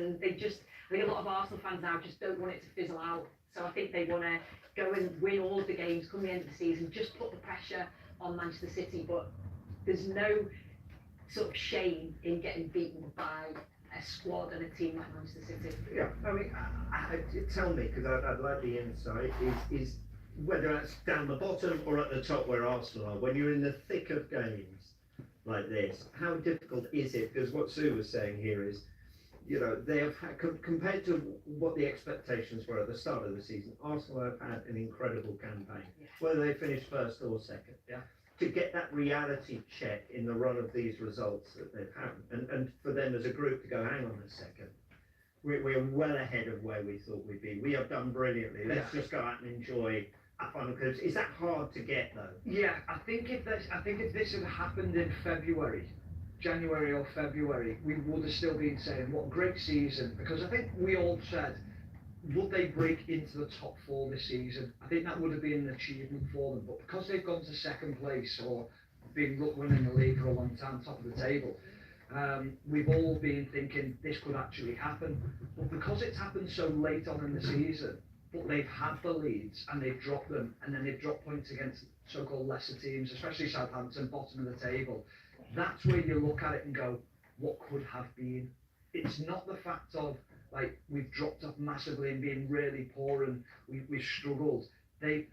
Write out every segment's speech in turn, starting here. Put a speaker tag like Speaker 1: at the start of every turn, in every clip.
Speaker 1: and I think a lot of Arsenal fans now just don't want it to fizzle out. So I think they want to go and win all of the games, come the end of the season, just put the pressure on Manchester City. But there's no sort of shame in getting beaten by a squad and a team like Manchester City.
Speaker 2: Yeah, I mean, tell me, because I'd like the insight, is whether that's down the bottom or at the top where Arsenal are, when you're in the thick of games like this, how difficult is it? Because what Sue was saying here is, you know, they have had, compared to what the expectations were at the start of the season, Arsenal have had an incredible campaign, whether they finish first or second.
Speaker 3: Yeah.
Speaker 2: To get that reality check in the run of these results that they've had, and for them as a group to go, hang on a second, we're well ahead of where we thought we'd be. We have done brilliantly. Let's just go out and enjoy a final close. Is that hard to get though?
Speaker 3: Yeah, I think if this had happened in January or February, we would have still been saying what a great season, because I think we all said, would they break into the top four this season? I think that would have been an achievement for them, but because they've gone to second place or been winning the league for a long time, top of the table, we've all been thinking this could actually happen. But because it's happened so late on in the season, but they've had the leads and they've dropped them, and then they've dropped points against so-called lesser teams, especially Southampton, bottom of the table. That's where you look at it and go, what could have been? It's not the fact of, like, we've dropped off massively and been really poor and we've struggled. They're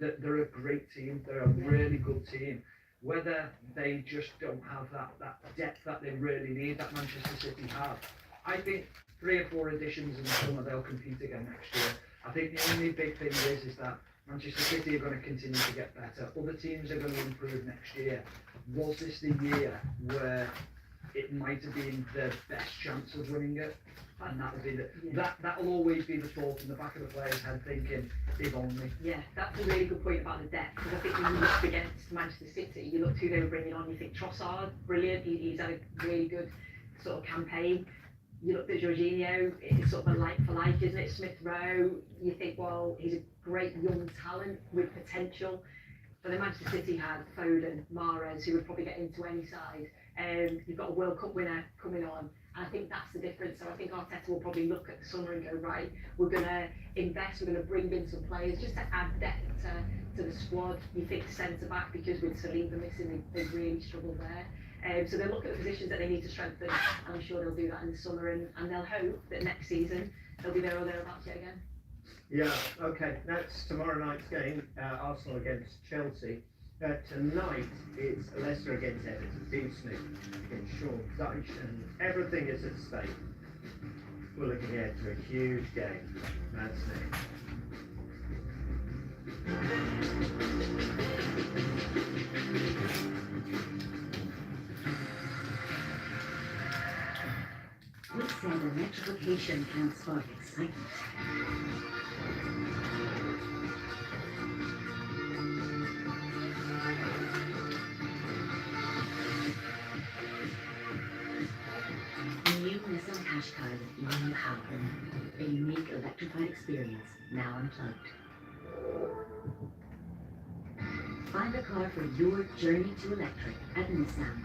Speaker 3: a great team. They're a really good team. Whether they just don't have that depth that they really need, that Manchester City have. I think 3 or 4 additions in the summer, they'll compete again next year. I think the only big thing is that Manchester City are going to continue to get better. Other teams are going to improve next year. Was this the year where it might have been their best chance of winning it? And that would be that'll always be the thought in the back of the player's head, thinking, if only.
Speaker 1: Yeah, that's a really good point about the depth, because I think when you look against Manchester City, you look who they were bringing on, you think Trossard, brilliant, he's had a really good sort of campaign. You look at Jorginho, it's sort of a like for like, isn't it? Smith Rowe, you think, well, he's a great young talent with potential. But then Manchester City had Foden, Mahrez, who would probably get into any side. You've got a World Cup winner coming on, and I think that's the difference. So I think Arteta will probably look at the summer and go, right, we're going to invest, we're going to bring in some players just to add depth to the squad. You think centre back, because with Saliba missing, they've really struggled there. So they'll look at the positions that they need to strengthen, and I'm sure they'll do that in the summer, and they'll hope that next season they'll be there or thereabouts yet again.
Speaker 2: Yeah, okay, that's tomorrow night's game, Arsenal against Chelsea. Tonight it's Leicester against Everton, Dean Smith against Sean Dyche, and everything is at stake. We're looking ahead to a huge game. That's next.
Speaker 4: Who said electrification can spark excitement? New Nissan Qashqai with EV power. A unique electrified experience, now unplugged. Find a car for your journey to electric at Nissan.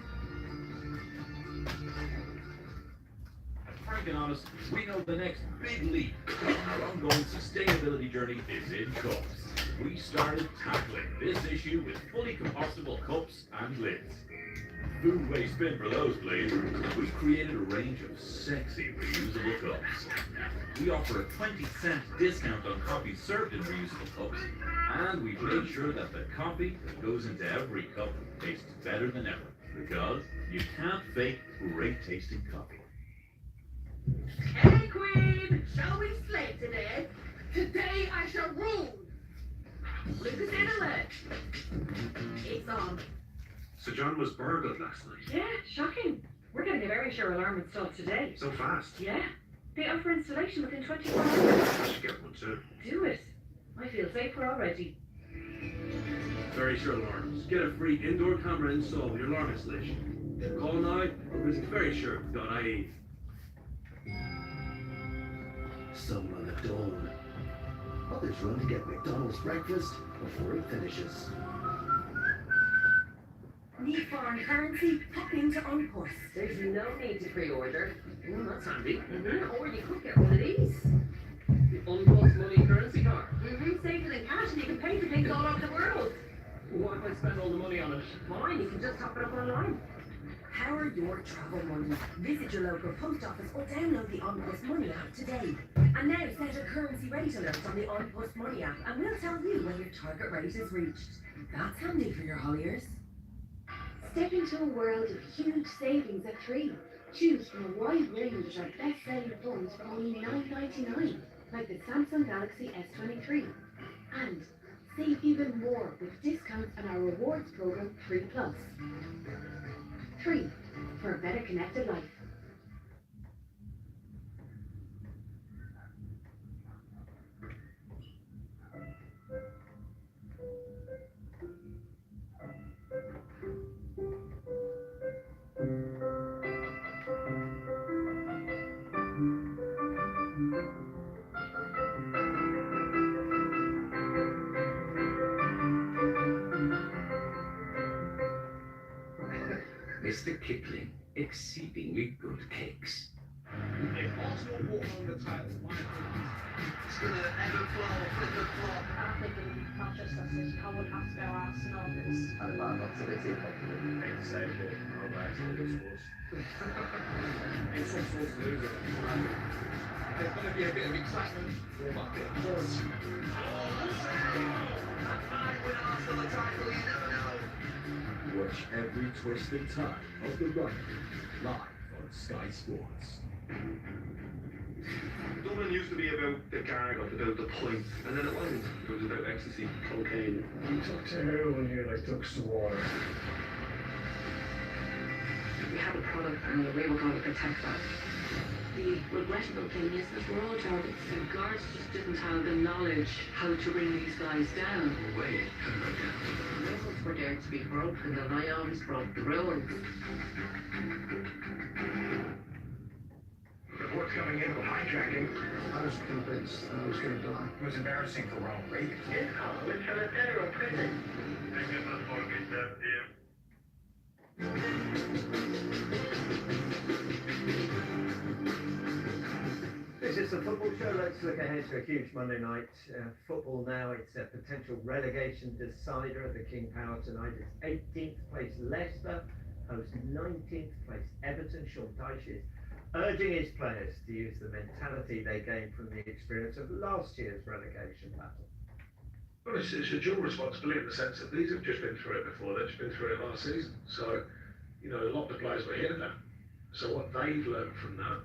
Speaker 5: Frank and honest, we know the next big leap in our ongoing sustainability journey is in cups. We started tackling this issue with fully compostable cups and lids. Food waste bin for those, please. We've created a range of sexy reusable cups. We offer a 20-cent discount on coffee served in reusable cups, and we've made sure that the coffee that goes into every cup tastes better than ever, because you can't fake great tasting coffee.
Speaker 6: Hey Queen, shall we slay today? Today I shall rule. Lucas alert. It's on.
Speaker 7: Sir John was burgled last night.
Speaker 8: Yeah, shocking. We're getting a very sure alarm installed today.
Speaker 7: So fast.
Speaker 8: Yeah. They offer installation within 24 hours.
Speaker 7: I should get one too.
Speaker 8: Do it. I feel safer already.
Speaker 9: Very sure alarms. Get a free indoor camera installed with your alarm installation. Call now or visit verysure.ie.
Speaker 10: Some run at dawn. Others run to get McDonald's breakfast before it finishes.
Speaker 4: Need foreign currency? Pop into Unpus.
Speaker 6: There's no need to pre-order.
Speaker 10: That's handy.
Speaker 6: Or you could get one of these.
Speaker 10: The Unpus money currency card.
Speaker 6: Safer than cash, and you can pay for things all over the world.
Speaker 10: What if I spend all the money on it?
Speaker 6: Fine, you can just top it up online.
Speaker 4: Power your travel money. Visit your local post office or download the Unpus Money app today. And now set a currency rate alert on the Unpus Money app and we'll tell you when your target rate is reached. That's handy for your holiers.
Speaker 11: Step into a world of huge savings at 3. Choose from a wide range of our best-selling phones for only $9.99, like the Samsung Galaxy S23. And save even more with discounts on our rewards program 3 Plus. 3, for a better connected life.
Speaker 10: Mr. Kipling, exceedingly good cakes.
Speaker 3: If Arsenal walk on the title, it's gonna ebb and flow, flip and flop.
Speaker 1: I'm thinking Manchester City, I would have to go Arsenal. It's
Speaker 2: I love that City. It's so good. Oh, actually, this was.
Speaker 3: It's some sort of loser. There's gonna be a bit of excitement. But it was. That night when Arsenal are title, you never know.
Speaker 5: Watch every twist and turn of the run live on Sky Sports.
Speaker 7: Dublin used to be about the gargot, about the point, and then it wasn't. It was about ecstasy, cocaine.
Speaker 2: You took to heroin here like ducks to water.
Speaker 6: We have a product and we were going to protect that. The regrettable thing is that we're all targets. The guards just didn't have the knowledge how to bring these guys down.
Speaker 10: Wait,
Speaker 6: The rules were there to be broken, and I always broke the rules.
Speaker 3: Reports coming in for hijacking.
Speaker 2: I was convinced I was going to die.
Speaker 3: It was embarrassing for Ronald Reagan.
Speaker 6: With a federal prison.
Speaker 2: This is the football show. Let's look ahead to a huge Monday night. Football now, it's a potential relegation decider at the King Power tonight. It's 18th place Leicester, host 19th place Everton. Sean Dyche is urging his players to use the mentality they gained from the experience of last year's relegation battle.
Speaker 9: Well, it's a dual responsibility in the sense that these have just been through it before, they've just been through it last season. So, you know, a lot of the players were here then. So what they've learned from that,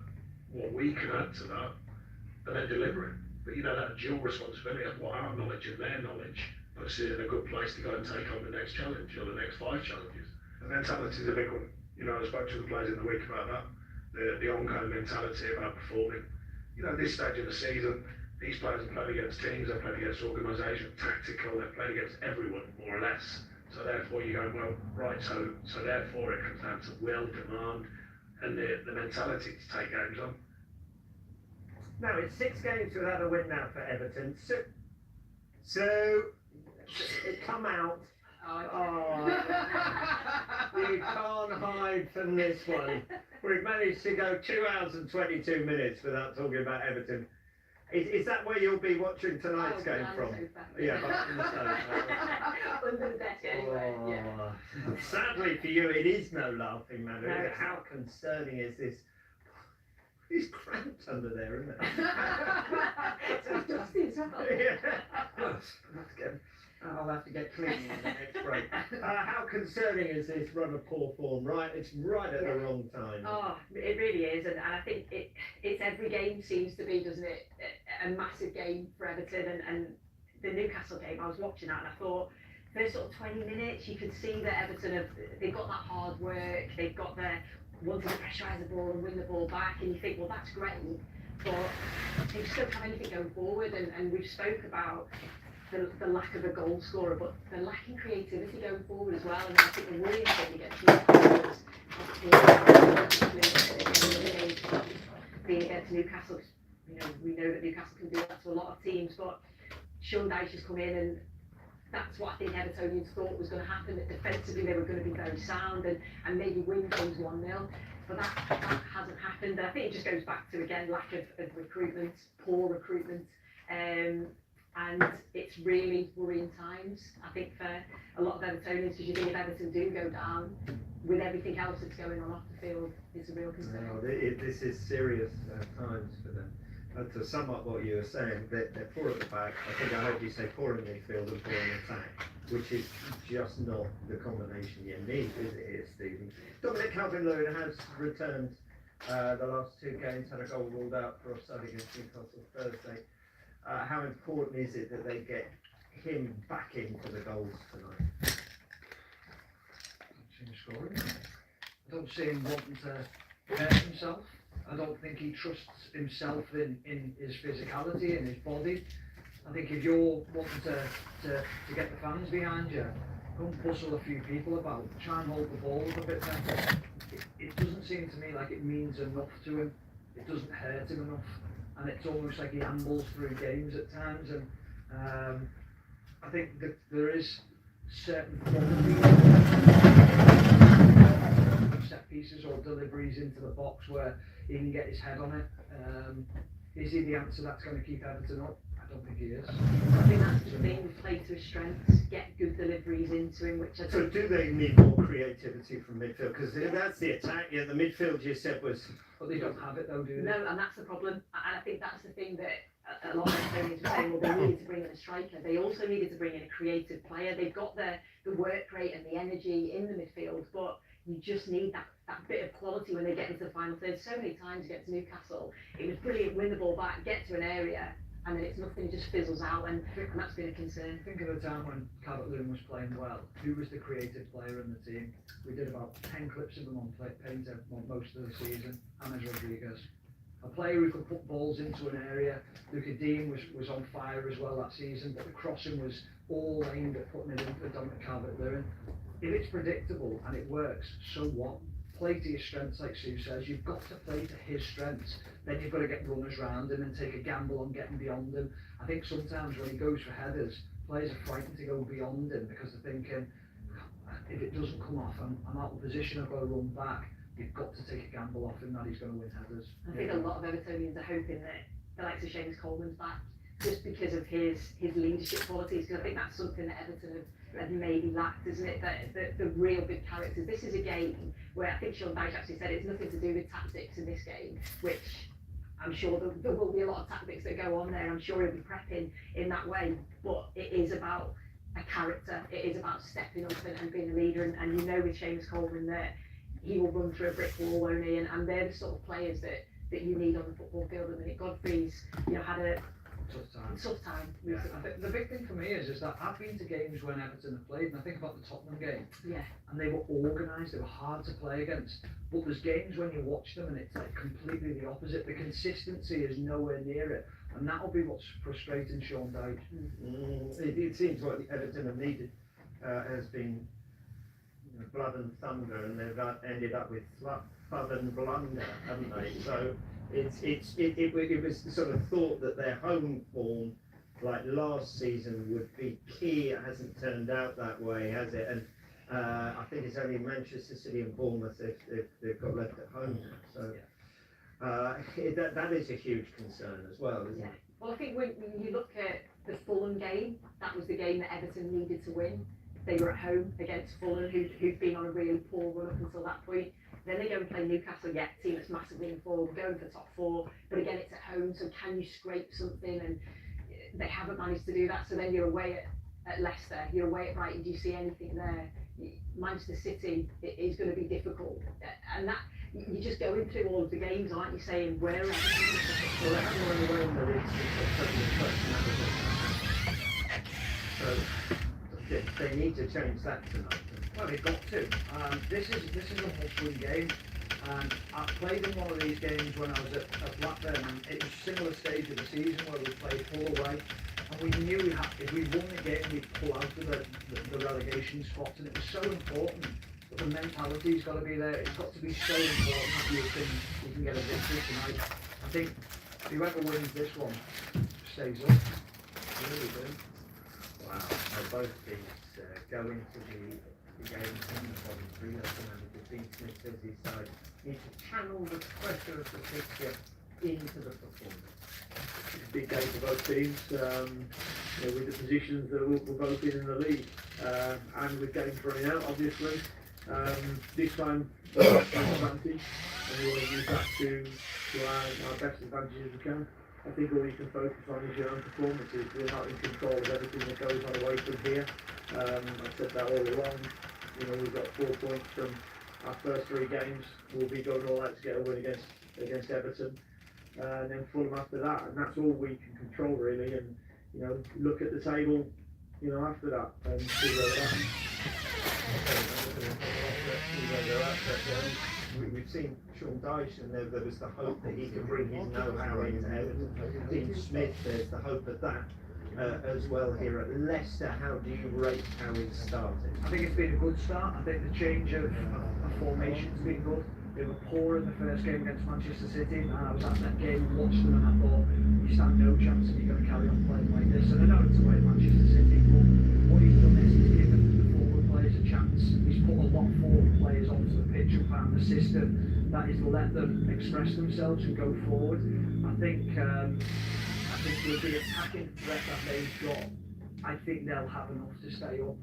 Speaker 9: what we can add to that, and then deliver it. But you know, that dual responsibility of what our knowledge and their knowledge puts it in a good place to go and take on the next challenge or the next 5 challenges. And mentality is a big one. You know, I spoke to the players in the week about that. The ongoing mentality about performing. You know, this stage of the season, these players have played against teams, they've played against organisations, tactical, they've played against everyone, more or less. So therefore you go, well, right, so therefore it comes down to will, demand, and the mentality to take games on.
Speaker 2: Now, it's 6 games without a win now for Everton. So come out. Oh, you can't hide from this one. We've managed to go 2 hours and 22 minutes without talking about Everton. Is that where you'll be watching tonight's game from? Yeah, back from the sofa.
Speaker 1: Under the desk anyway, yeah.
Speaker 2: Sadly for you, it is no laughing matter.
Speaker 1: No,
Speaker 2: Is it? How concerning is this? He's cramped under there, isn't it?
Speaker 1: It's dusty as well.
Speaker 2: Yeah. I'll have to get clean in the next break. How concerning is this run of poor form? Right, it's right at the wrong time.
Speaker 1: Oh, it really is, and I think it's every game seems to be, doesn't it? A massive game for Everton, and the Newcastle game, I was watching that and I thought, first sort of 20 minutes, you could see that Everton they've got that hard work, they've got their wanting to pressurise the ball and win the ball back, and you think, well, that's great, but they just don't have anything going forward, and we've spoke about the lack of a goal scorer, but they're lacking creativity going forward as well, and I think the worrying thing against Newcastle being against Newcastle, you know, we know that Newcastle can do that to a lot of teams, but Sean Dyche has come in and that's what I think Evertonians thought was going to happen, that defensively they were going to be very sound and maybe win games 1-0. But that hasn't happened. And I think it just goes back to, again, lack of recruitment, poor recruitment. And it's really worrying times, I think, for a lot of Evertonians, because you think if Everton do go down, with everything else that's going on off the field, it's a real concern.
Speaker 2: No, this is serious times for them. To sum up what you were saying, they're poor at the back. I think I heard you say poor in midfield and poor in attack, which is just not the combination you need, is it, here, Stephen? Dominic Calvert-Lewin has returned the last 2 games, had a goal ruled out for offside against Newcastle Thursday. How important is it that they get him back into the goals tonight?
Speaker 3: I don't see him wanting to hurt himself. I don't think he trusts himself in his physicality and his body. I think if you're wanting to get the fans behind you, go and bustle a few people about, try and hold the ball a bit better. It doesn't seem to me like it means enough to him. It doesn't hurt him enough. And it's almost like he ambles through games at times. And I think that there is certain set pieces or deliveries into the box where he can get his head on it. Is he the answer that's going to keep Everton up? I don't think he is.
Speaker 1: I think that's the thing, play to his strengths, get good deliveries into him, which I
Speaker 2: So
Speaker 1: think...
Speaker 2: do they need more creativity from midfield? Because that's the attack. Yeah, the midfield you said was...
Speaker 3: But they don't have it though, do they?
Speaker 1: No, and that's the problem. And I think that's the thing that a lot of Estonians were saying, well, they needed to bring in a striker. They also needed to bring in a creative player. They've got the work rate and the energy in the midfield, but you just need that bit of quality when they get into the final third. So many times against Newcastle, it was brilliant, win the ball back, get to an area, and then it's nothing, it just fizzles out, and that's been a concern.
Speaker 3: Think of the time when Calvert-Lewin was playing well. Who was the creative player in the team? We did about 10 clips of him on Painter most of the season. James Rodriguez. A player who could put balls into an area. Luca Dean was on fire as well that season, but the crossing was all aimed at putting it in for Dominic Calvert-Lewin. If it's predictable and it works, so what? Play to your strengths, like Sue says. You've got to play to his strengths. Then you've got to get runners round him and take a gamble on getting beyond him. I think sometimes when he goes for headers, players are frightened to go beyond him because they're thinking, if it doesn't come off, I'm out of position, I've got to run back. You've got to take a gamble off him that he's going to win headers.
Speaker 1: I think a lot of Evertonians are hoping that the likes of Seamus Coleman's back, just because of his leadership qualities, because I think that's something that Everton have maybe lacked, isn't it? The real big characters. This is a game where I think Sean Dyche actually said it's nothing to do with tactics in this game, which I'm sure there will be a lot of tactics that go on there. I'm sure he'll be prepping in that way, but it is about a character. It is about stepping up and being a leader, and you know with Seamus Coleman that he will run through a brick wall, won't he? And they're the sort of players that you need on the football field. And Nick Godfrey's, had a tough time.
Speaker 3: Yeah. The big thing for me is that I've been to games when Everton have played, and I think about the Tottenham game.
Speaker 1: Yeah.
Speaker 3: And they were organised, they were hard to play against. But there's games when you watch them and it's like completely the opposite. The consistency is nowhere near it. And that'll be what's frustrating Sean Dyche.
Speaker 2: It seems what Everton have needed has been blood and thunder, and they've ended up with thud and blunder, haven't they? So it was sort of thought that their home form, like last season, would be key. It hasn't turned out that way, has it? And I think it's only Manchester City and Bournemouth they've got left at home now. So that is a huge concern as well, isn't it?
Speaker 1: Well, I think when you look at the Fulham game, that was the game that Everton needed to win. They were at home against Fulham, who'd been on a really poor run up until that point. Then they go and play Newcastle, a team that's massively informed, going for top 4, but again it's at home, so can you scrape something? And they haven't managed to do that. So then you're away at Leicester, you're away at Brighton. Do you see anything there? Manchester City is going to be difficult, and that you're just going through all of the games, aren't you? Saying where are
Speaker 2: so they need to change that tonight.
Speaker 3: Well, they've got to. This is a must-win game. I played in one of these games when I was at Blackburn, and it was a similar stage of the season where we played Hull away, and we knew if we won the game, we'd pull out of the relegation spots, and it was so important. But the mentality's got to be there. It's got to be so important that you can get a victory tonight. I think whoever wins this one stays up. Really do.
Speaker 2: Wow. both teams go into the game in the bottom three. That's the manager Dean Smith says his side need to channel the pressure of the fixture into the performance.
Speaker 9: It's a big game for both teams, with the positions that we're both in the league, and with games running out, obviously. This time, advantage, and we want to use that to our best advantage as we can. I think all you can focus on is your own performances. We're not in control of everything that goes on away from here. I've said that all along. We've got 4 points from our first 3 games. We'll be going all out to get a win against Everton. And then Fulham after that, and that's all we can control really. And look at the table, after that, and see where we're at.
Speaker 2: We've seen Sean Dyche, and there was the hope that he could bring his know-how into Everton. Dean Smith, there's the hope of that as well here at Leicester. How do you rate how it started?
Speaker 3: I think it's been a good start. I think the change of formation's been good. They were poor in the first game against Manchester City, and I was at that game, watched them, and I thought, you stand no chance and you're going to carry on playing like this. And I know it's away at Manchester City, but what he's done is he's given the forward players a chance. He's put a lot of forward players onto the pitch and found a system that is to let them express themselves and go forward. I think with the attacking threat that they've got, I think they'll have enough to stay up.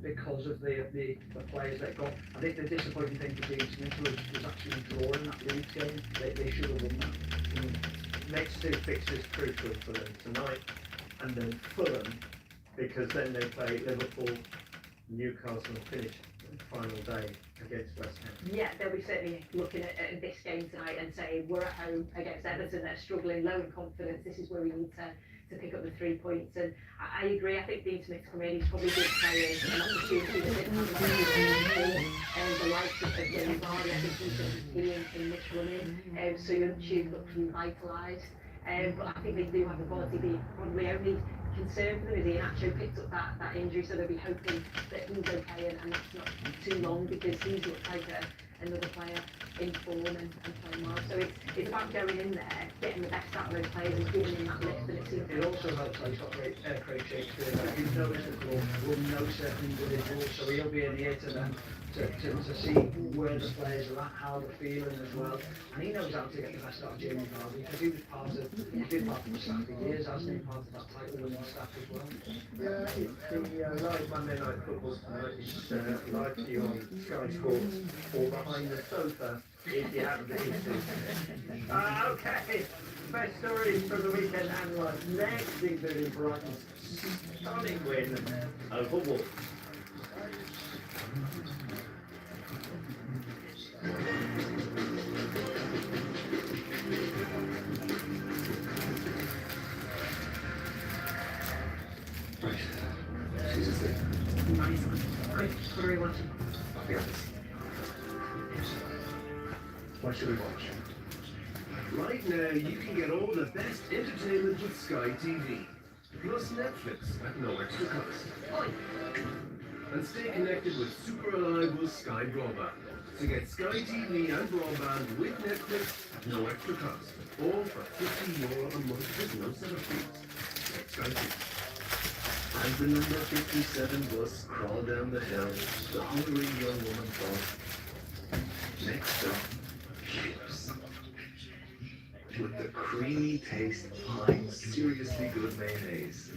Speaker 3: Because of the players they've got. I think the disappointing thing for Dean Smith was actually drawing that Leeds game. They should have won that.
Speaker 2: Next 2 fixtures crucial for them tonight, and then Fulham, because then they play Liverpool, Newcastle, and finish the final day against West Ham.
Speaker 1: Yeah, they'll be certainly looking at this game tonight and saying, we're at home against Everton, they're struggling, low in confidence, this is where we need to pick up the 3 points. And I agree, I think Dean Smith's come in, he's probably good players, an opportunity that didn't have before, and the likes of Jamie Vardy, I think he's going to be in this running, so Youngchu looks revitalised, but I think they do have the quality. The probably only concern for them is Iheanacho picked up that injury, so they'll be hoping that he's okay and that's not too long, because he's looked like another player in form and playing well. So it's about going in there, getting the best out of those players and giving them that lift, and it seems
Speaker 3: It also helps that he's got Craig Shakespeare. He knows the club, will know certain individuals, so he'll be in here to them to see where the players are at, how they're feeling as well. And he knows how to get the best out of Jamie Vardy, because he was part of the staff for years, hasn't he? Part of that title winning staff as well.
Speaker 2: Yeah, it's the live Monday Night Football tonight. It's live to you on Sky Sports or behind the sofa if you haven't been to. Okay, best stories from the weekend analysed next, including Brighton's stunning win over Wolves.
Speaker 8: Nice one. Great. What are we watching?
Speaker 7: I'll be honest. What should we watch?
Speaker 10: Right now, you can get all the best entertainment with Sky TV, plus Netflix at no extra cost. And stay connected with Super Alive with Sky Broadband. To get Sky TV and broadband with Netflix at no extra cost. All for €50 a month with no setup fees. Get Sky TV. As the number 57 bus crawled down the hill, the hungry young woman thought, next up, chips. With the creamy taste behind seriously good mayonnaise.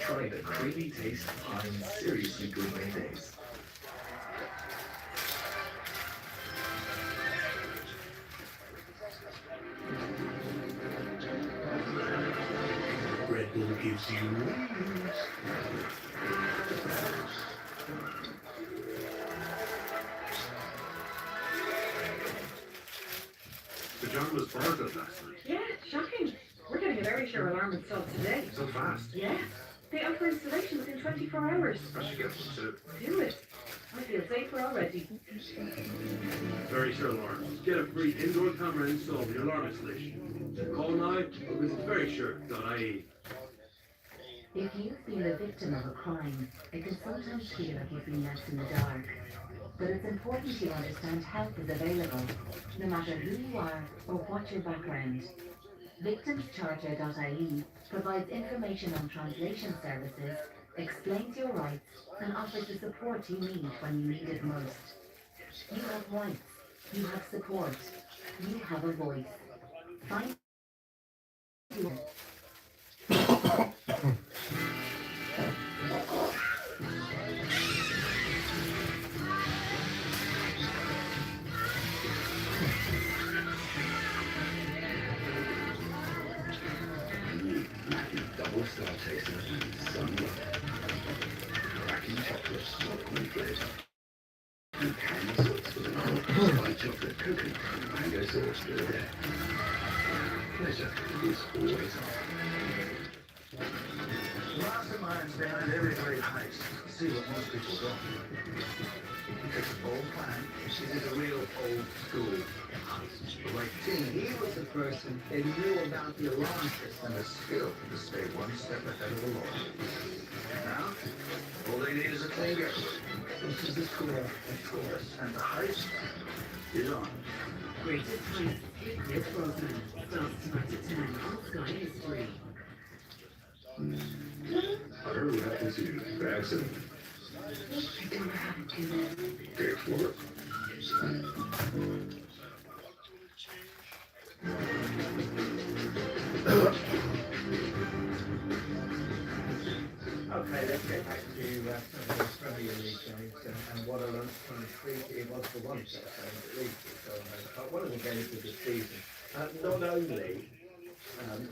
Speaker 10: Try the creamy taste behind seriously good mayonnaise. Red Bull gives you wings.
Speaker 7: The John was bored last night.
Speaker 8: Yeah, shocking. We're getting a very sure alarm installed today.
Speaker 7: So fast.
Speaker 8: Yeah. They offer installation within 24 hours.
Speaker 7: I should get one too.
Speaker 8: Do it. I feel safer already.
Speaker 5: Very sure alarm. Get a free indoor camera installed with your alarm installation. Call now or visit verysure.ie.
Speaker 12: If you've been a victim of a crime, it can sometimes feel like you've been left in the dark. But it's important you understand help is available, no matter who you are or what your background. Victimscharter.ie provides information on translation services, explains your rights, and offers the support you need when you need it most. You have rights, you have support, you have a voice. Find your
Speaker 10: Double star taster, sun cracking chocolate, smoke flavour. And candy sauce with an white chocolate, coconut, and mango sauce for the day. Pleasure is always on.
Speaker 13: Masterminds behind every great heist. See what most people don't. It's a bold plan. This is a real old school heist. But like Ting, he was the person that knew about the alarm system and the skill to stay one step ahead of the law. Now, all they need is a clean get. This is the school of course, and the heist is on.
Speaker 4: Greatest Heist with Pierce Brosnan starts tonight at 10 on Sky History.
Speaker 10: I heard what happened to you. The accident.
Speaker 4: I don't have it in there.
Speaker 10: Okay, explore it.
Speaker 2: Okay, let's get back to some of the Premier League games and what a lunchtime treat it was for one set of games at least. But one of the games of the season. Not only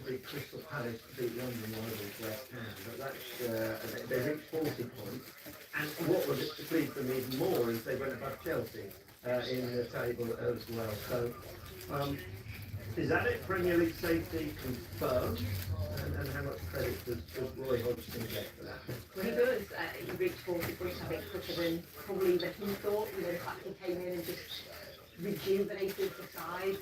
Speaker 2: did Crystal Palace beat London rivals West Ham, but that's, they reached 40 points. And what was pleased them even more is they went above Chelsea in the table as well. So, is that it? Premier League safety confirmed? And how much credit does Roy Hodgson get for that?
Speaker 1: Well, he does. He reached 40 points, I think, quicker than probably that he thought. You know, the fact he came in and just rejuvenated the side.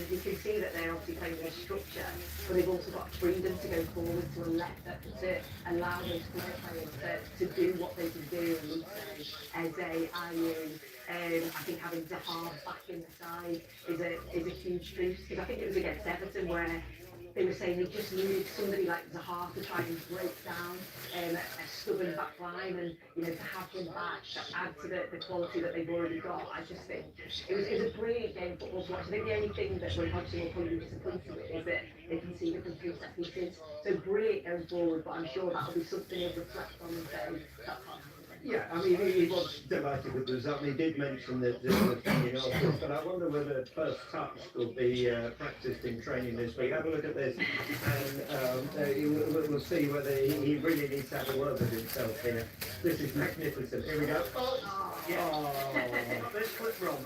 Speaker 1: You can see that they're obviously playing their structure, but they've also got freedom to go forward to allow those players to do what they can do. And Eze, Ayew, I think having Zaha back in the side is a huge boost, because I think it was against Everton where they were saying they just needed somebody like Zaha to try and break down a stubborn back line, and you know, to have him back to add to the quality that they've already got. I just think it was a brilliant game of football to watch. I think the only thing that Roy Hodgson will probably be disappointed with is that they can see the complete set pieces. So brilliant going forward, but I'm sure that'll be something he'll reflect on and say, that can't happen.
Speaker 2: Yeah, I mean, he was delighted with the result, and he did mention the training afterwards, but I wonder whether first touch will be practiced in training this week. Have a look at this, and we'll see whether he really needs to have a word with himself here. This is magnificent. Here we go.
Speaker 3: This clip, Rob,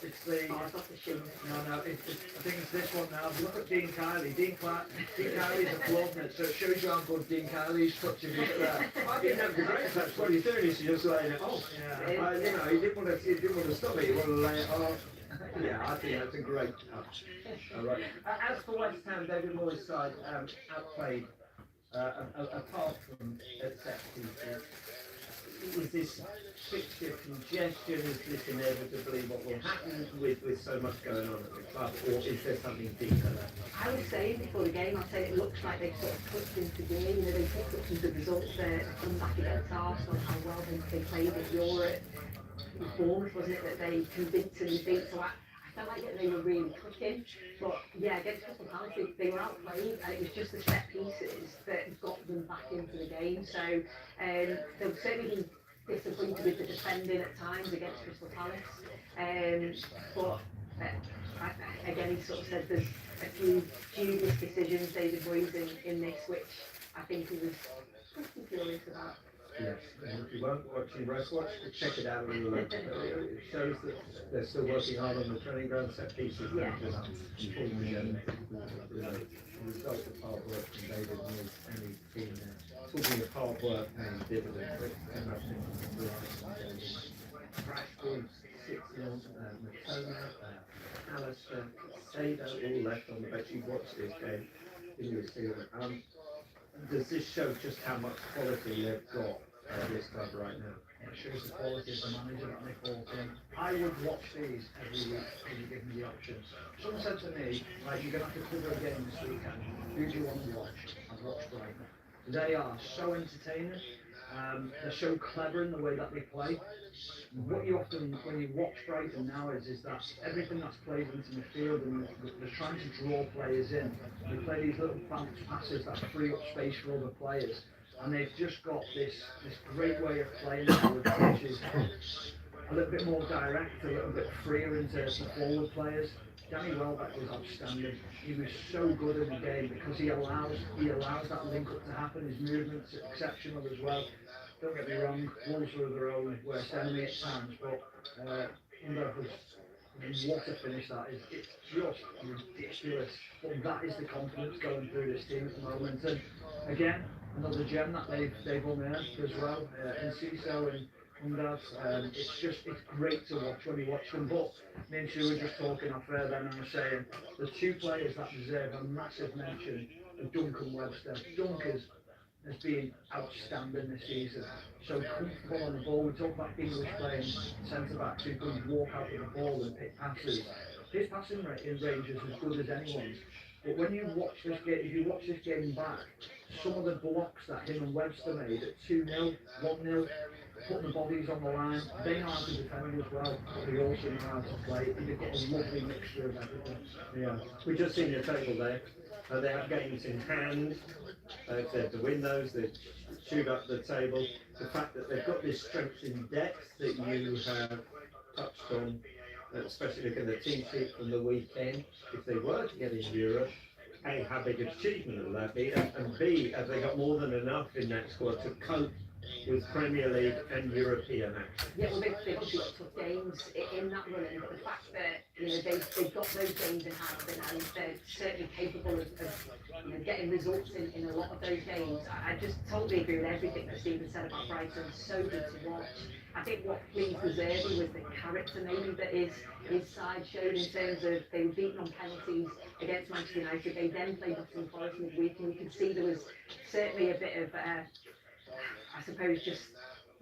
Speaker 3: it's the... No, I think it's this one now. Look at Dean Kiley. Dean Kiley's a bloodnut, so it shows you how good Dean Kiley's touching it there.
Speaker 2: I didn't have the great touch. What he's doing is just laying it off.
Speaker 3: Yeah.
Speaker 2: You know, he didn't want to stop it. He wanted to lay it off. Yeah, I think that's a great touch. All right. As for West Ham, David Moyes' side outplayed, apart from set pieces. Is this fixture congestion? Is this inevitably what will happen with so much going on at the club, or is there something deeper there?
Speaker 1: I was saying before the game, I'd say it looks like they've sort of clicked into gear. You know, they picked up some good results there, come back against Arsenal, how well they played in Europe. It was Bournemouth, wasn't it, that they convincingly beat. So I felt like they were really clicking. But yeah, against Crystal Palace, they were outplayed, and it was just the set pieces that got them back into the game. So they'll certainly be disappointed with the defending at times against Crystal Palace. But again, he sort of said there's a few dubious decisions, David Moyes, in this, which I think he was pretty furious about.
Speaker 2: Yes, and if you won't watch check it out. It shows that they're still working hard on the training ground set pieces.
Speaker 1: Yeah.
Speaker 2: Just the result of hard work from David Moyes and his team there. Talking of hard work and dividends, Rashford 6-0, Matona, Alistair, Sada, all left on the bench. You watched this game in New Zealand. Does this show just how much quality they've got this club right now.
Speaker 3: It shows the quality of the manager that they brought in. I would watch these every week if you give me the option. Someone said to me, like, you're going to have to cover a game this weekend. Who do you want to watch? I've watched Brighton. They are so entertaining. They're so clever in the way that they play. What you often, when you watch Brighton now is that everything that's played into midfield and they're trying to draw players in. They play these little bounce passes that free up space for other players. And they've just got this great way of playing now, which is a little bit more direct, a little bit freer into the forward players. Danny Welbeck was outstanding. He was so good in the game because he allows that link up to happen. His movements are exceptional as well. Don't get me wrong, Wolves were their own worst enemy at times, but what a finish that is. It's just ridiculous. But that is the confidence going through this team at the moment. And again, another gem that they've unearthed as well, in Ciso and Undav. It's great to watch when you watch them. But me and Sue were just talking off air then, and I was saying the two players that deserve a massive mention are Duncan Webster. Duncan has been outstanding this season. So comfortable on the ball. We talk about English playing centre backs who can walk out with the ball and pick passes. His passing range is as good as anyone's. But when you watch this game, if you watch this game back, some of the blocks that him and Webster made at 2-0, 1-0, putting the bodies on the line, they know how to defend as well, but they also know how to play. They've got a lovely mixture of everything.
Speaker 2: Yeah, we've just seen the table there. They have games in hand. To win those, they shoot up the table. The fact that they've got this strength in depth that you have touched on, especially looking at the team sheet from the weekend, if they were to get in Europe, A, how big an achievement will that be, and B, have they got more than enough in that squad to cope with Premier League and European action?
Speaker 1: Yeah, well, they've obviously got tough games in that running, but the fact that they've got those games in hand and they're certainly capable of getting results in a lot of those games. I just totally agree with everything that Stephen said about Brighton. So good to watch. I think what pleased Reserve was the character maybe that his side showed in terms of they were beaten on penalties against Manchester United. They then played Nottingham Forest midweek, and you could see there was certainly a bit of I suppose just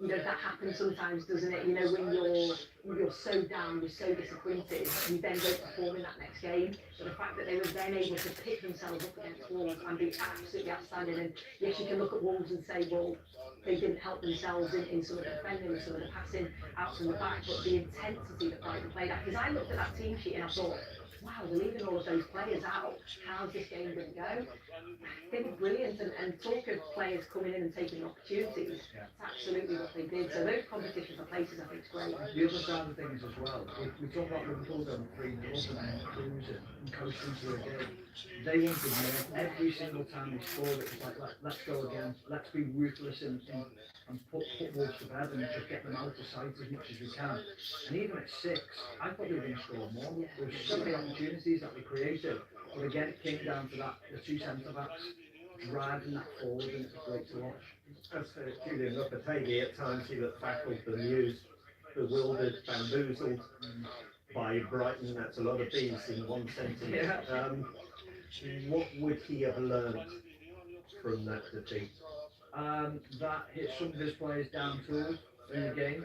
Speaker 1: that happens sometimes, doesn't it? When you're so down, you're so disappointed, you then don't perform in that next game. But the fact that they were then able to pick themselves up against Wolves and be absolutely outstanding. And yes, you can look at Wolves and say, well, they didn't help themselves in some of the defending and some of the passing out from the back, but the intensity that Brighton played at. Because I looked at that team sheet and I thought, wow, they're leaving all of those players out. How's this game going to go? They were brilliant, and talk of players coming in and taking opportunities, that's absolutely what they did. So those competition for places, I think, is great.
Speaker 3: The other side of things as well, we talk about Liverpool going 3-0 and cruising and coasting to a game. They wanted more. Every single time they scored, it was like, let's go again. Let's be ruthless and put Wolves to bed and just get them out of sight as much as we can. And even at 6, I thought they were going to score more. There were so many opportunities that we created. But again, it came down to the two centre-backs driving that forward, and it was great to watch.
Speaker 2: As for Julian Lopetegui, at times he looked baffled, bemused, bewildered, bamboozled by Brighton. That's a lot of B's in one sentence.
Speaker 3: Yeah.
Speaker 2: What would he have learned from that defeat?
Speaker 3: That hit some of his players down tools in the game.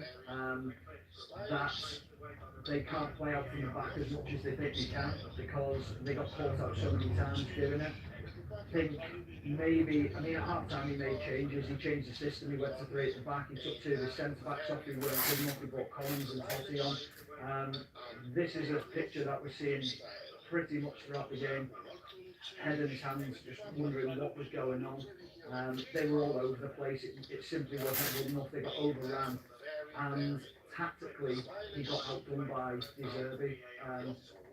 Speaker 3: That they can't play out from the back as much as they think they can because they got caught out so many times doing it. I think maybe, at half time he made changes. He changed the system. He went to 3 at the back. He took 2 of his centre backs off. He weren't good enough. He brought Collins and Totti on. This is a picture that we're seeing pretty much throughout the game. Head in his hands, just wondering what was going on. They were all over the place. It simply wasn't good enough. They got overrun, and tactically he got outdone by De Zerbi.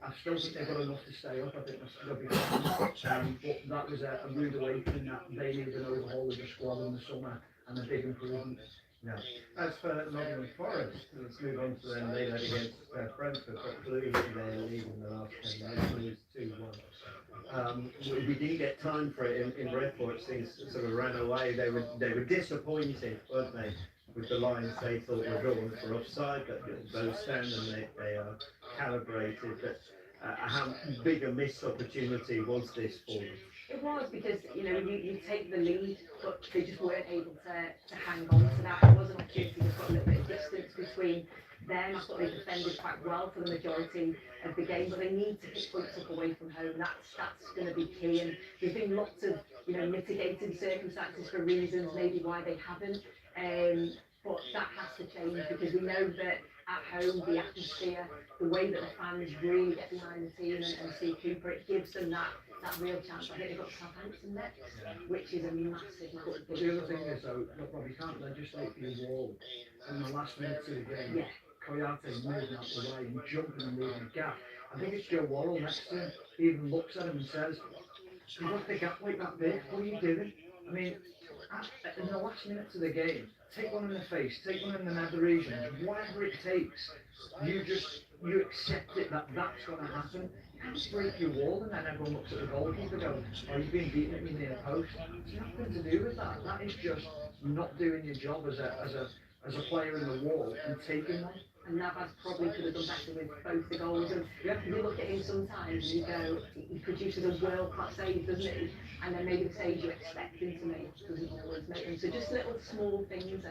Speaker 3: I still think they've got enough to stay up. I think they'll be fine. But that was a rude awakening that they need an overhaul of the squad in the summer and a big improvement.
Speaker 2: Yeah. As for Nottingham Forest, let's move on to them. They led against Brentford, but blew in their lead in the last 10 minutes, lose 2-1. We didn't get time for it in Red Bull. Things sort of ran away. They were disappointed, weren't they? With the lines they thought were drawn for offside, but those stand and they are calibrated. But how big a missed opportunity was this for them?
Speaker 1: It was because, you know, you take the lead, but they just weren't able to hang on to that. It was an opportunity to put a little bit of distance between them. I thought they defended quite well for the majority of the game, but they need to pick points up away from home. That's going to be key. And there's been lots of, you know, mitigating circumstances for reasons maybe why they haven't. But that has to change because we know that at home, the atmosphere, the way that the fans really get behind the team and see Cooper, it gives them that real chance. I think they've got Southampton next, which is a massive, massive.
Speaker 3: But the other thing is though, look, Rob, you can't legislate for your wall in the last minutes of the game.
Speaker 1: Yeah.
Speaker 3: Coyote moving out the way and jumping and moving the gap. I think it's Joe Worrell next to him, even looks at him and says, "You got the gap like that big, what are you doing?" I mean, in the last minutes of the game, take one in the face, take one in the nether region, whatever it takes, you accept it that that's going to happen. You can't break your wall and then everyone looks at the goalkeeper and goes, "Oh, you've been beaten at me near post." It's nothing to do with that. That is just not doing your job as a player in the wall and taking one.
Speaker 1: And Navas probably could have done better with both the goals. And you look at him sometimes and you go, he produces a world-class save, doesn't he? And then maybe the saves you expect him to make doesn't always make them. So just little small things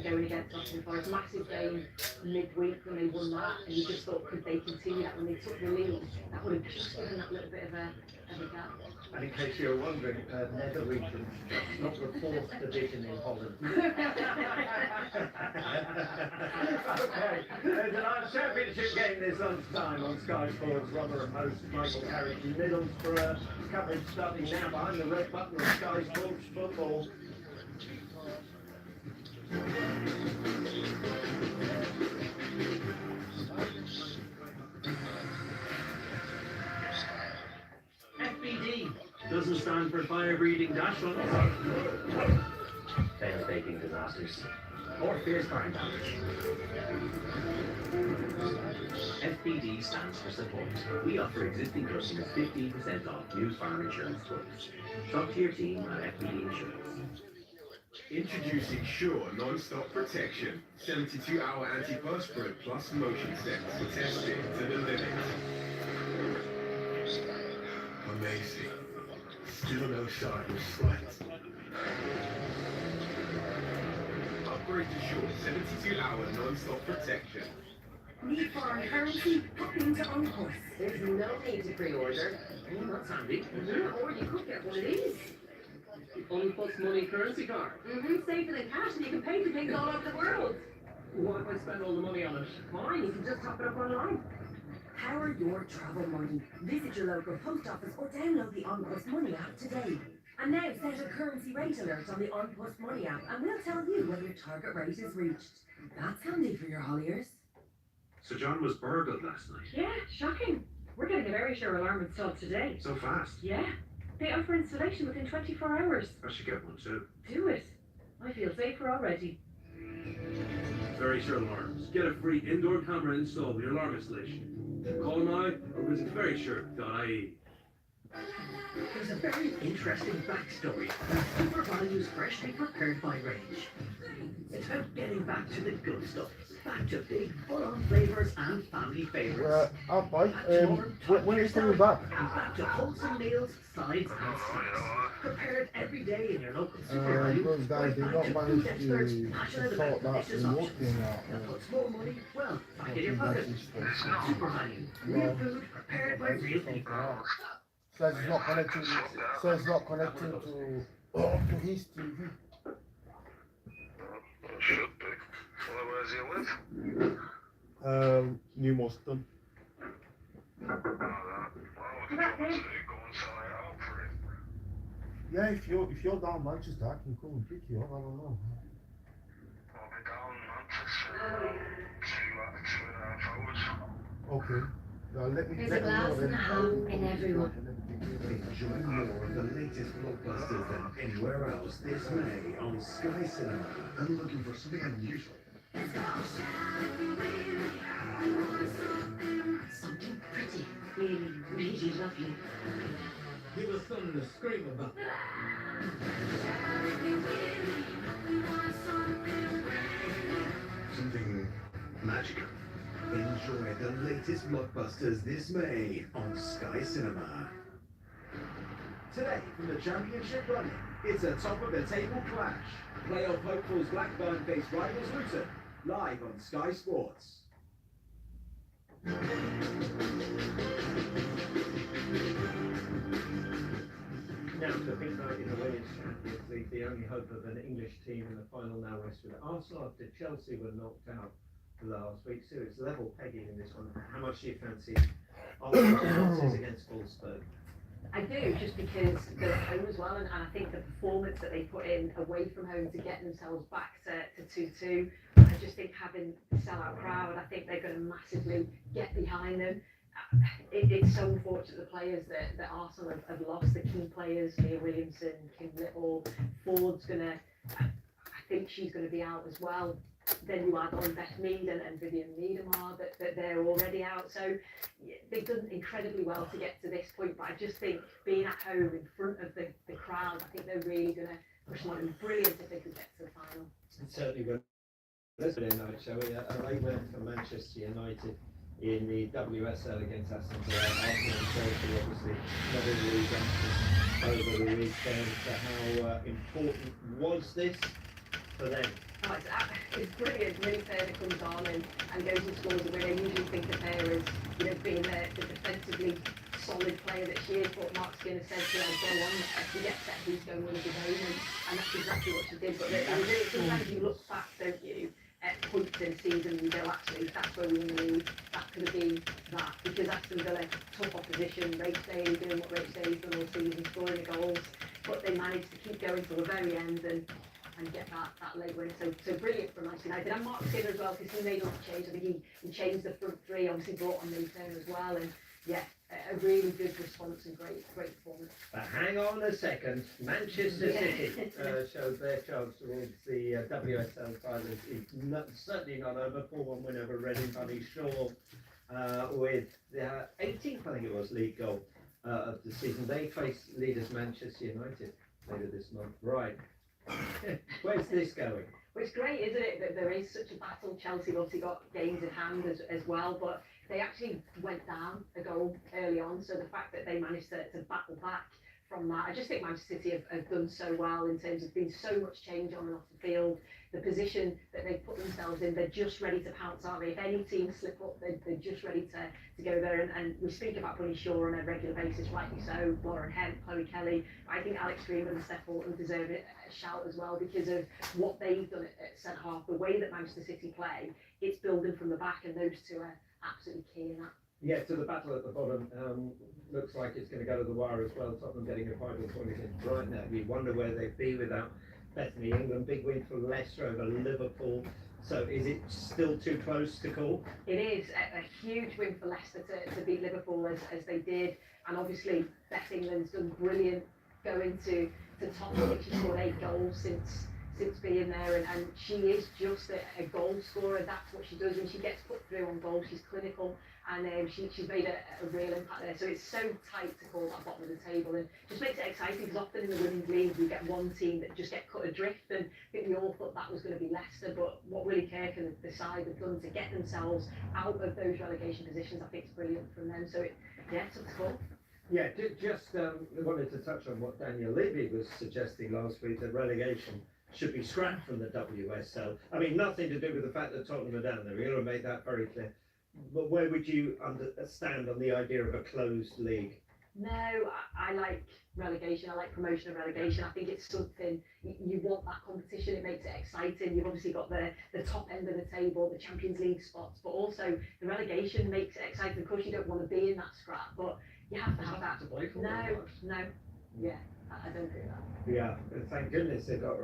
Speaker 1: going against Nottingham Forest. Massive game midweek when they won that, and you just thought, could they continue that when they took the lead? That would have just given that little bit of a gap.
Speaker 2: And in case you're wondering, Nether Region, not the 4th division in Holland. Okay, there's an Irish Championship game this lunchtime on Sky Sports. Rotherham host Michael Carrick in Middlesbrough. Coverage starting now behind the red button on Sky Sports Football.
Speaker 14: FBD doesn't stand for fire-breathing dash runners.
Speaker 15: Tail-baking disasters. Or fierce fire damage. FBD stands for support. We offer existing customers 15% off new farm insurance quotes. Talk to your team at FBD Insurance.
Speaker 10: Introducing Sure Non-Stop Protection. 72-hour antiperspirant plus motion sets. Tested to the limit.
Speaker 9: Amazing. Still no sign of sweat.
Speaker 10: Upgrade to Sure 72-hour non-stop protection.
Speaker 4: Need foreign currency? Pop into Unpulse.
Speaker 15: There's no need to pre-order. That's handy.
Speaker 8: Or you could get one of these.
Speaker 14: Unpulse money currency card.
Speaker 8: Safer than cash, and you can pay for things all over the world.
Speaker 14: What if I spend all the money on it?
Speaker 8: Fine, you can just top it up online.
Speaker 4: Power your travel money. Visit your local post office or download the Unpulse Money app today. And now set a currency rate alert on the Unpulse Money app and we'll tell you when your target rate is reached. That's handy for your hauliers.
Speaker 5: So John was burgled last night.
Speaker 8: Yeah, shocking. We're getting a very sure alarm installed today.
Speaker 5: So fast.
Speaker 8: Yeah. They offer installation within 24 hours.
Speaker 5: I should get one too.
Speaker 8: Do it. I feel safer already.
Speaker 14: Very sure alarms. Get a free indoor camera installed with your alarm installation. Call now or visit verysure.ie.
Speaker 15: There's a very interesting backstory to Super Value's freshly prepared by Range. It's about getting back to the good stuff, back to big full-on flavours and family favourites.
Speaker 16: When are you coming back?
Speaker 15: And back to wholesome meals, sides and snacks. Prepared every day in your local Super Value.
Speaker 16: Those guys did not manage to sort that remote out.
Speaker 15: Put small money, well, back in your pocket. Super Value, real food prepared by real people.
Speaker 16: Says it's not connecting. Says not connecting to his TV.
Speaker 9: Should be. Well, where's he live?
Speaker 16: New Moston. Yeah, if you're down Manchester, I can come and pick you up. I don't know.
Speaker 9: I'll be down Manchester. 2.5 hours.
Speaker 16: Okay. Let me.
Speaker 12: There's a glass and a half in everyone.
Speaker 10: Enjoy more of the latest blockbusters than anywhere else this May on Sky Cinema. I'm looking for something unusual.
Speaker 12: Something pretty. Really, really lovely.
Speaker 14: Give us something to scream about.
Speaker 10: Something magical. Enjoy the latest blockbusters this May on Sky Cinema. Today, from the Championship running, it's a top-of-the-table clash. Playoff hopefuls Blackburn face rivals Luton, live on Sky Sports.
Speaker 2: Now, the big night in the Women's Champions League, the only hope of an English team in the final now rests with Arsenal after Chelsea were knocked out last week. So it's level pegging in this one. How much do you fancy Arsenal's chances against Wolfsburg?
Speaker 1: I do, just because they're at home as well, and I think the performance that they put in away from home to get themselves back to 2-2, I just think having the sellout crowd, I think they're going to massively get behind them. It's so unfortunate the players that Arsenal have lost, the key players, Mia Williamson, Kim Little, Ford's going to, I think she's going to be out as well. Then you add on Beth Mead and Vivian Miedemar that they're already out. So they've done incredibly well to get to this point, but I just think being at home in front of the crowd, I think they're really going to push them on. It'd be brilliant if they could get to the final.
Speaker 2: It certainly will. Thursday night, shall we? A late win for Manchester United in the WSL against Aston Villa. Arsenal and Chelsea obviously never really danced over the weekend. So how important was this for them?
Speaker 1: Oh, it's brilliant. Really Taylor comes on and goes and scores a winner. I usually think of her as, you know, being the defensively solid player that she is, but Mark Skinner said to her, go on, if you get set, who's going to win the game, and that's exactly what she did. But really, sometimes you look back, don't you, at points in the season, and you go, actually, that's where we won the league. That could have been that, because Aston Villa, tough opposition, Rach Daly doing what Rach Daly's done all season, scoring the goals, but they managed to keep going till the very end and get that late win. So brilliant for Manchester United. And Mark Skinner as well, because he made all the change. I think he changed the front three, obviously brought on Militao as well. And yeah, a really good response and great performance.
Speaker 2: But hang on a second. Manchester City showed their chance towards the WSL title. It's certainly not over. 4-1 win over Reading. Bunny Shaw with the 18th, I think it was, league goal of the season. They face leaders Manchester United later this month. Right. Where's this going?
Speaker 1: Well, it's great, isn't it, that there is such a battle. Chelsea have obviously got games in hand as well, but they actually went down a goal early on, so the fact that they managed to battle back from that, I just think Manchester City have done so well in terms of being so much change on and off the field. The position that they've put themselves in, they're just ready to pounce, aren't they? If any team slip up, they're just ready to go there. And we speak about Bunny Shaw on a regular basis, rightly so. Lauren Hemp, Chloe Kelly. I think Alex Freeman and Steph Fulton deserve a shout as well because of what they've done at centre half. The way that Manchester City play, it's building from the back, and those two are absolutely key in that.
Speaker 2: Yeah, so the battle at the bottom looks like it's going to go to the wire as well. Tottenham getting a vital point against Brighton. We wonder where they'd be without Bethany England. Big win for Leicester over Liverpool. So is it still too close to call?
Speaker 1: It is a huge win for Leicester to beat Liverpool as they did. And obviously Beth England's done brilliant going to Tottenham. I think she's scored 8 goals since being there, and she is just a goal scorer. That's what she does when she gets put through on goal. She's clinical, and she's made a real impact there. So it's so tight to call that bottom of the table, and just makes it exciting because often in the women's league you get one team that just get cut adrift, and I think we all thought that was going to be Leicester. But what Willie Kirk and the side have done to get themselves out of those relegation positions, I think it's brilliant from them. So it's up to call.
Speaker 2: Yeah, just wanted to touch on what Daniel Levy was suggesting last week, that relegation should be scrapped from the WSL. I mean, nothing to do with the fact that Tottenham are down there. We're going to make that very clear. But where would you stand on the idea of a closed league?
Speaker 1: No, I like relegation. I like promotion and relegation. I think it's something, you want that competition. It makes it exciting. You've obviously got the top end of the table, the Champions League spots, but also the relegation makes it exciting. Of course, you don't want to be in that scrap, but you have to have that.
Speaker 3: To play for
Speaker 1: no. Yeah, I don't do that.
Speaker 2: Yeah, thank goodness they've got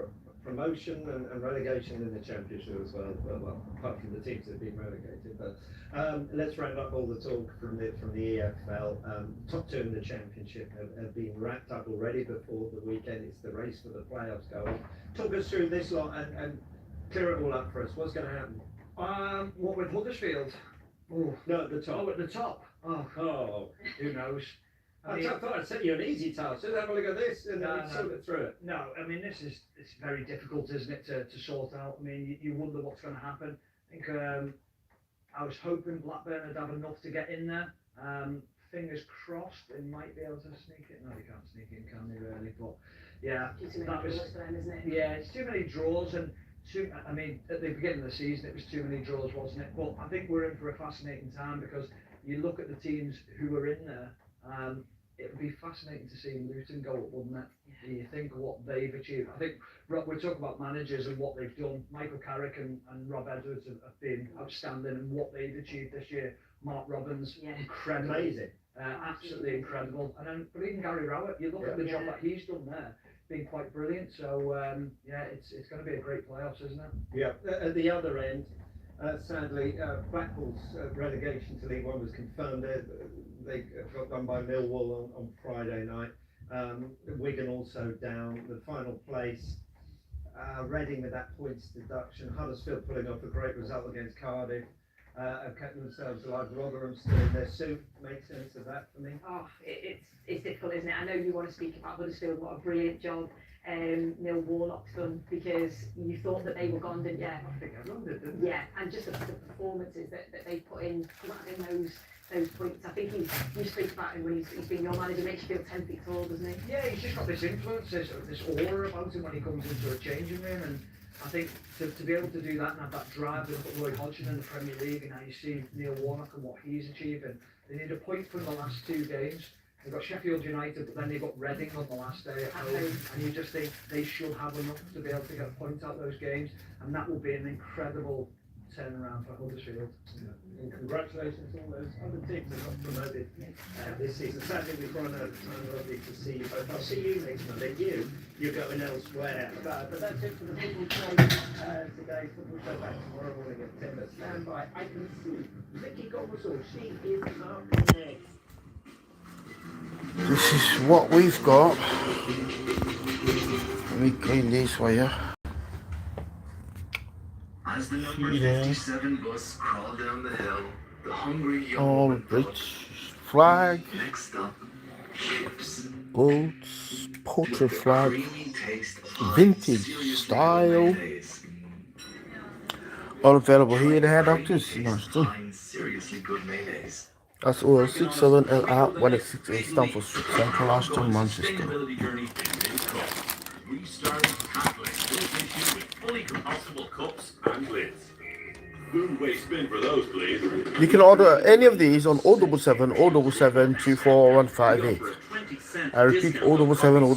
Speaker 2: promotion and relegation in the Championship as well. Well, apart from the teams that have been relegated. But let's round up all the talk from the EFL. Top 2 in the Championship have been wrapped up already before the weekend. It's the race for the playoffs go on. Talk us through this lot and clear it all up for us. What's going to happen?
Speaker 3: What with Huddersfield?
Speaker 2: Oh, no, at the top.
Speaker 3: Oh, at the top. Oh, who knows?
Speaker 2: I thought I'd set you an easy task. Just have a look at this and sort it through it.
Speaker 3: No, I mean, it's very difficult, isn't it, to sort out. I mean, you wonder what's going to happen. I think I was hoping Blackburn would have enough to get in there. Fingers crossed, they might be able to sneak it. No, they can't sneak in, can they, really? But yeah, that was, yeah, it's too many draws and I mean, at the beginning of the season, it was too many draws, wasn't it? But I think we're in for a fascinating time because you look at the teams who are in there. It would be fascinating to see Luton go up, wouldn't it? Yeah. You think of what they've achieved. I think we're talking about managers and what they've done. Michael Carrick and Rob Edwards have been outstanding in what they've achieved this year. Mark Robbins, incredible.
Speaker 2: Amazing.
Speaker 3: Absolutely incredible. And then, but even Gary Rowett, you look at the job that he's done there, been quite brilliant. So yeah, it's going to be a great playoffs, isn't it?
Speaker 2: Yeah. At the other end, sadly, Blackpool's relegation to League One was confirmed. They got done by Millwall on Friday night. Wigan also down the final place. Reading with that points deduction. Huddersfield pulling off a great result against Cardiff. Have kept themselves alive. Rotherham still in their soup. Make sense of that for me?
Speaker 1: Oh, it's difficult, isn't it? I know you want to speak about Huddersfield. What a brilliant job Neil Warnock's done, because you thought that they were gone, didn't you?
Speaker 3: I think everyone did, didn't
Speaker 1: Yeah, and just the performances that they put in, grabbing those points. I think you speak about him when he's been your manager, makes you feel 10 feet tall, doesn't he?
Speaker 3: Yeah, he's just got this influence, this aura about him when he comes into a changing room, and I think to be able to do that and have that drive and put Roy Hodgson in the Premier League, and how you see Neil Warnock and what he's achieving. They need a point from the last 2 games. They've got Sheffield United, but then they've got Reading on the last day at home, and you just think they should have enough to be able to get a point out of those games, and that will be an incredible turnaround for Huddersfield.
Speaker 2: Yeah. And congratulations to all those other teams that got promoted this season. Sadly, we've run out of time. Lovely to see you both. I'll see you next Monday. You're going elsewhere. But that's it for the football show today. Football show back tomorrow morning at 10. But stand by. I can see Vicky Gomersall. She is up next.
Speaker 16: This is what we've got. Let me clean this for you.
Speaker 10: As the number 57 bus crawled down the hill, the hungry young
Speaker 16: Oh, British flag.
Speaker 10: Next up, chips.
Speaker 16: Boats, portrait flag, vintage style. All available here. The hair doctors. Nice too.
Speaker 10: Seriously good mayonnaise.
Speaker 16: That's all 67LR 168 Stamford Street, Central Ashton, Manchester.
Speaker 5: Sustainability journey in mid-cup. We started tackling this issue with fully compostable cups and lids. Food waste bin for those, please.
Speaker 16: You can order any of these on 077 077 24158. I repeat, 077